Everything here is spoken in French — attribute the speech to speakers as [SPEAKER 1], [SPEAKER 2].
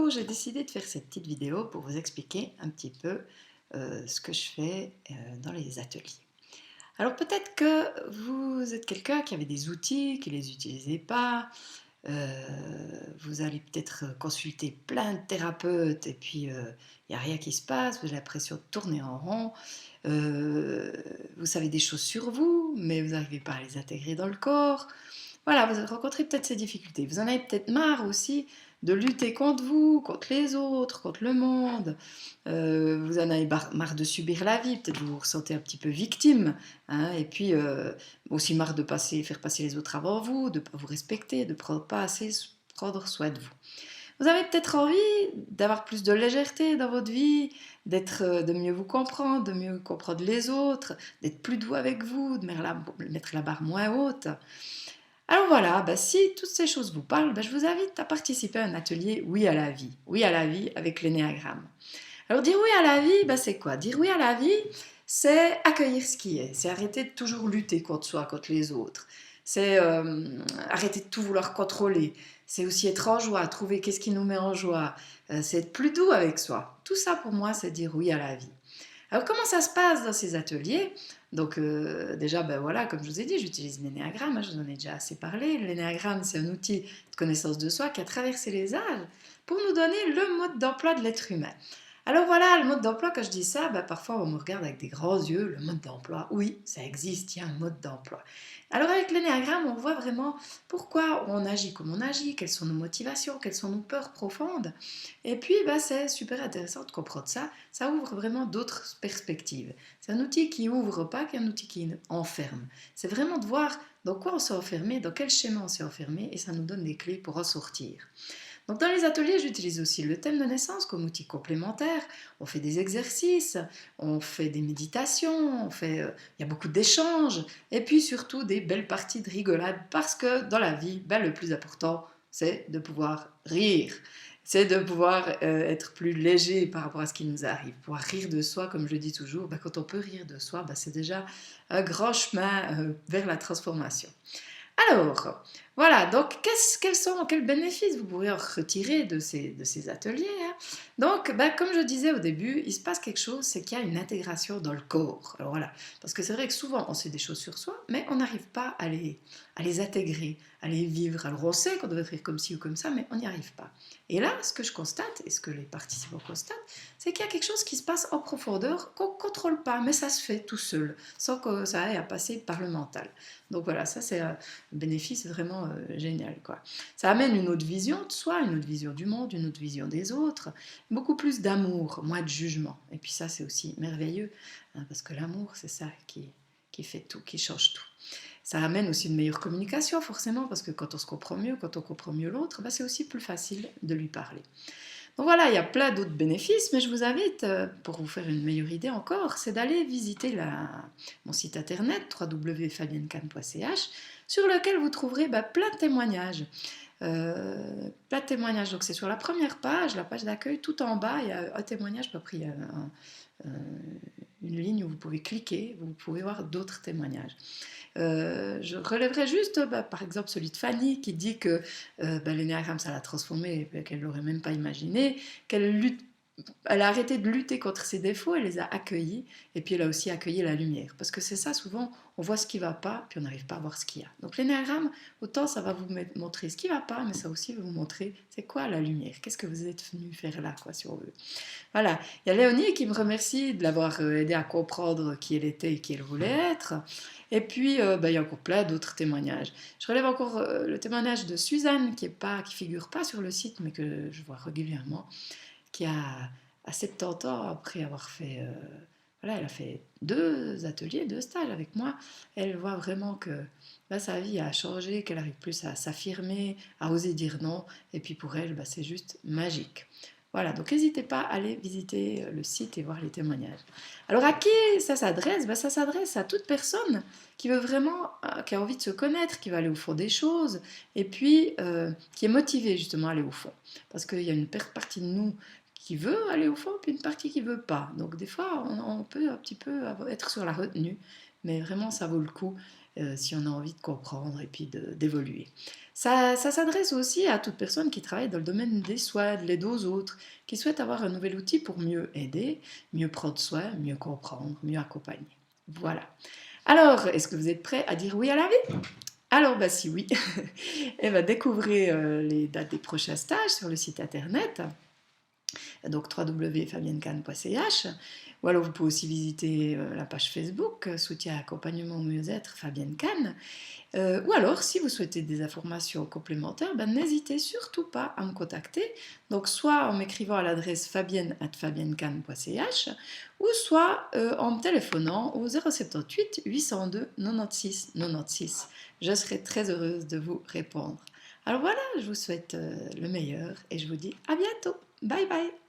[SPEAKER 1] Hello, j'ai décidé de faire cette petite vidéo pour vous expliquer un petit peu ce que je fais dans les ateliers. Alors peut-être que vous êtes quelqu'un qui avait des outils, qui ne les utilisait pas, vous allez peut-être consulter plein de thérapeutes et puis il n'y a rien qui se passe, vous avez l'impression de tourner en rond, euh, vous savez des choses sur vous, mais vous n'arrivez pas à les intégrer dans le corps. Voilà, vous rencontrez peut-être ces difficultés. Vous en avez peut-être marre aussi de lutter contre vous, contre les autres, contre le monde. Vous en avez marre de subir la vie. Peut-être vous vous ressentez un petit peu victime. Hein, et puis aussi marre de faire passer les autres avant vous, de ne pas vous respecter, de ne pas assez prendre soin de vous. Vous avez peut-être envie d'avoir plus de légèreté dans votre vie, de mieux vous comprendre, de mieux comprendre les autres, d'être plus doux avec vous, de mettre la barre moins haute. Alors voilà, bah si toutes ces choses vous parlent, bah je vous invite à participer à un atelier Oui à la vie. Oui à la vie avec l'énéagramme. Alors dire oui à la vie, bah c'est quoi? Dire oui à la vie, c'est accueillir ce qui est. C'est arrêter de toujours lutter contre soi, contre les autres. C'est arrêter de tout vouloir contrôler. C'est aussi être en joie, trouver qu'est-ce qui nous met en joie. C'est être plus doux avec soi. Tout ça pour moi, c'est dire oui à la vie. Alors comment ça se passe dans ces ateliers? Donc déjà, ben voilà, comme je vous ai dit, j'utilise l'énéagramme, hein, je vous en ai déjà assez parlé. L'énéagramme, c'est un outil de connaissance de soi qui a traversé les âges pour nous donner le mode d'emploi de l'être humain. Alors voilà, le mode d'emploi, quand je dis ça, ben parfois on me regarde avec des grands yeux, le mode d'emploi. Oui, ça existe, il y a un mode d'emploi. Alors avec l'énéagramme, on voit vraiment pourquoi on agit comme on agit, quelles sont nos motivations, quelles sont nos peurs profondes. Et puis, ben, c'est super intéressant de comprendre ça. Ça ouvre vraiment d'autres perspectives. C'est un outil qui ouvre pas qu'un outil qui enferme. C'est vraiment de voir dans quoi on s'est enfermé, dans quel schéma on s'est enfermé, et ça nous donne des clés pour en sortir. Donc dans les ateliers, j'utilise aussi le thème de naissance comme outil complémentaire. On fait des exercices, on fait des méditations, il y a beaucoup d'échanges, et puis surtout des belles parties de rigolade, parce que dans la vie, ben, le plus important, c'est de pouvoir rire. C'est de pouvoir être plus léger par rapport à ce qui nous arrive. Pouvoir rire de soi, comme je dis toujours, ben, quand on peut rire de soi, ben, c'est déjà un grand chemin vers la transformation. Alors, voilà, donc quels bénéfices vous pourrez en retirer de ces ateliers, hein? Donc, ben, comme je disais au début, il se passe quelque chose, c'est qu'il y a une intégration dans le corps. Alors voilà, parce que c'est vrai que souvent on sait des choses sur soi, mais on n'arrive pas à les intégrer, à les vivre. Alors on sait qu'on devrait faire comme ci ou comme ça, mais on n'y arrive pas. Et là, ce que je constate, et ce que les participants constatent, c'est qu'il y a quelque chose qui se passe en profondeur qu'on ne contrôle pas, mais ça se fait tout seul, sans que ça ait à passer par le mental. Donc voilà, ça c'est un bénéfice vraiment génial, quoi. Ça amène une autre vision de soi, une autre vision du monde, une autre vision des autres, beaucoup plus d'amour, moins de jugement. Et puis ça c'est aussi merveilleux, hein, parce que l'amour c'est ça qui fait tout, qui change tout. Ça amène aussi une meilleure communication forcément, parce que quand on se comprend mieux, quand on comprend mieux l'autre, bah, c'est aussi plus facile de lui parler. Donc voilà, il y a plein d'autres bénéfices, mais je vous invite, pour vous faire une meilleure idée encore, c'est d'aller visiter mon site internet www.fabiennecam.ch sur lequel vous trouverez bah, plein de témoignages. Plein de témoignages, donc c'est sur la première page, la page d'accueil, tout en bas, il y a un témoignage, pas pris une ligne où vous pouvez cliquer, vous pouvez voir d'autres témoignages. Je relèverai juste, bah, par exemple, celui de Fanny qui dit que bah, l'énéagramme, ça l'a transformée, qu'elle ne l'aurait même pas imaginé, elle a arrêté de lutter contre ses défauts, elle les a accueillis, et puis elle a aussi accueilli la lumière. Parce que c'est ça, souvent, on voit ce qui ne va pas, puis on n'arrive pas à voir ce qu'il y a. Donc l'énéagramme, autant ça va vous montrer ce qui ne va pas, mais ça aussi va vous montrer c'est quoi la lumière, qu'est-ce que vous êtes venu faire là, quoi, si on veut. Voilà, il y a Léonie qui me remercie de l'avoir aidé à comprendre qui elle était et qui elle voulait être. Et puis, bah, il y a encore plein d'autres témoignages. Je relève encore le témoignage de Suzanne, qui figure pas sur le site, mais que je vois régulièrement, qui a à 70 ans, après avoir fait... voilà, elle a fait 2 ateliers, 2 stages avec moi. Elle voit vraiment que là, sa vie a changé, qu'elle arrive plus à s'affirmer, à oser dire non. Et puis pour elle, bah, c'est juste magique. Voilà, donc n'hésitez pas à aller visiter le site et voir les témoignages. Alors à qui ça s'adresse? Ça s'adresse à toute personne qui veut vraiment, qui a envie de se connaître, qui va aller au fond des choses, et puis qui est motivée justement à aller au fond. Parce qu'il y a une partie de nous qui veut aller au fond, puis une partie qui veut pas. Donc des fois, on peut un petit peu être sur la retenue, mais vraiment ça vaut le coup. si on a envie de comprendre et puis d'évoluer. Ça s'adresse aussi à toute personne qui travaille dans le domaine des soins, de l'aide aux autres, qui souhaite avoir un nouvel outil pour mieux aider, mieux prendre soin, mieux comprendre, mieux accompagner. Voilà. Alors, est-ce que vous êtes prêts à dire oui à la vie? Alors, bah, si oui, eh ben, découvrez les dates des prochains stages sur le site internet, donc www.fabiennecane.ch, ou alors vous pouvez aussi visiter la page Facebook Soutien accompagnement mieux-être Fabienne Cane, ou alors si vous souhaitez des informations complémentaires, ben, n'hésitez surtout pas à me contacter, donc soit en m'écrivant à l'adresse fabienne@fabiennecane.ch ou soit en me téléphonant au 078 802 96 96. Je serai très heureuse de vous répondre. Alors voilà, je vous souhaite le meilleur et je vous dis à bientôt. Bye bye.